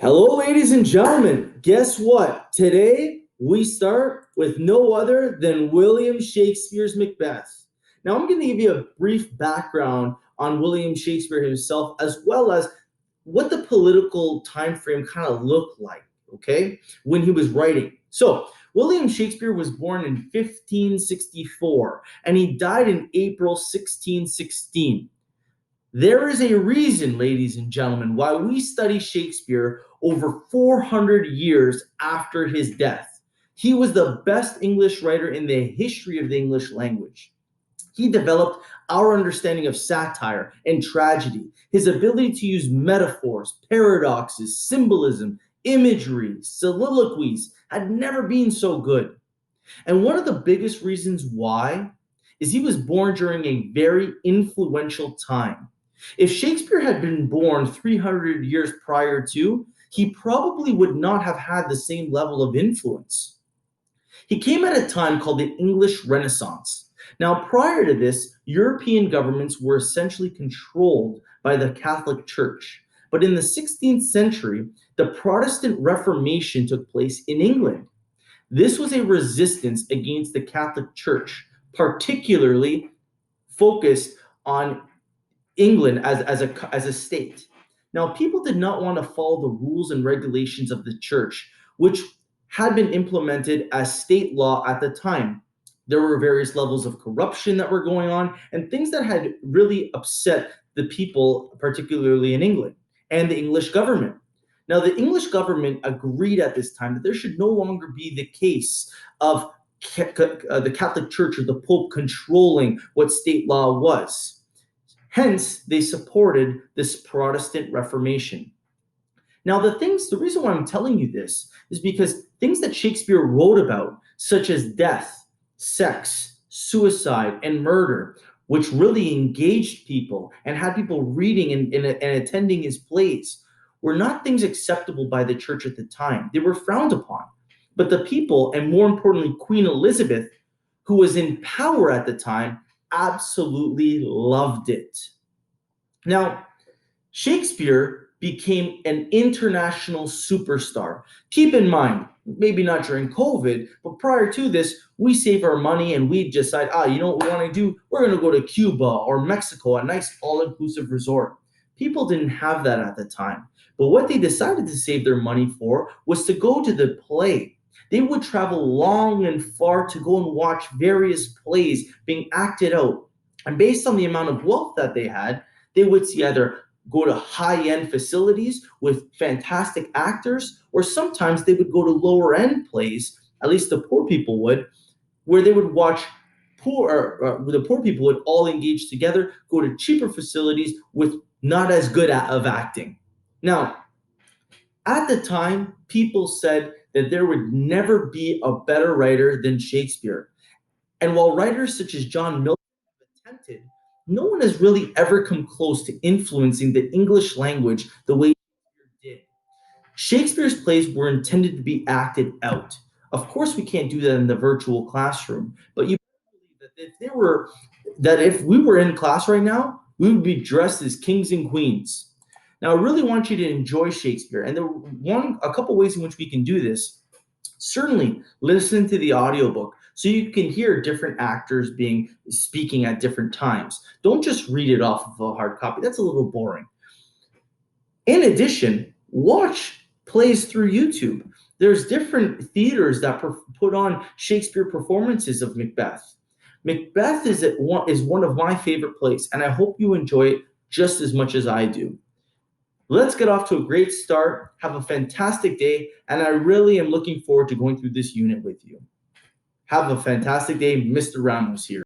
Hello, ladies and gentlemen. Guess what? Today we start with no other than William Shakespeare's Macbeth. Now, I'm going to give you a brief background on William Shakespeare himself, as well as what the political time frame kind of looked like, okay, when he was writing. So, William Shakespeare was born in 1564 and he died in April 1616. There is a reason, ladies and gentlemen, why we study Shakespeare over 400 years after his death. He was the best English writer in the history of the English language. He developed our understanding of satire and tragedy. His ability to use metaphors, paradoxes, symbolism, imagery, soliloquies had never been so good. And one of the biggest reasons why is he was born during a very influential time. If Shakespeare had been born 300 years prior to, he probably would not have had the same level of influence. He came at a time called the English Renaissance. Now, prior to this, European governments were essentially controlled by the Catholic Church. But in the 16th century, the Protestant Reformation took place in England. This was a resistance against the Catholic Church, particularly focused on England as a state. Now, people did not want to follow the rules and regulations of the church, which had been implemented as state law at the time. There were various levels of corruption that were going on and things that had really upset the people, particularly in England and the English government. Now, the English government agreed at this time that there should no longer be the case of the Catholic Church or the Pope controlling what state law was. Hence, they supported this Protestant Reformation. Now, the reason why I'm telling you this is because things that Shakespeare wrote about, such as death, sex, suicide, and murder, which really engaged people and had people reading and attending his plays, were not things acceptable by the church at the time. They were frowned upon. But the people, and more importantly, Queen Elizabeth, who was in power at the time, absolutely loved it. Now, Shakespeare became an international superstar. Keep in mind, maybe not during COVID, but prior to this, we save our money and we decide, you know what we want to do? We're going to go to Cuba or Mexico, a nice all-inclusive resort. People didn't have that at the time. But what they decided to save their money for was to go to the play. They would travel long and far to go and watch various plays being acted out. And based on the amount of wealth that they had, they would either go to high-end facilities with fantastic actors, or sometimes they would go to lower-end plays, at least the poor people would, where they would watch the poor people would all engage together, go to cheaper facilities with not as good of acting. Now, at the time, people said that there would never be a better writer than Shakespeare. And while writers such as John Milton have attempted, no one has really ever come close to influencing the English language the way Shakespeare did. Shakespeare's plays were intended to be acted out. Of course, we can't do that in the virtual classroom, but you believe that if we were in class right now, we would be dressed as kings and queens. Now, I really want you to enjoy Shakespeare, and a couple ways in which we can do this. Certainly, listen to the audiobook so you can hear different actors speaking at different times. Don't just read it off of a hard copy. That's a little boring. In addition, watch plays through YouTube. There's different theaters that put on Shakespeare performances of Macbeth. Macbeth is one of my favorite plays, and I hope you enjoy it just as much as I do. Let's get off to a great start. Have a fantastic day, and I really am looking forward to going through this unit with you. Have a fantastic day. Mr. Ramos here.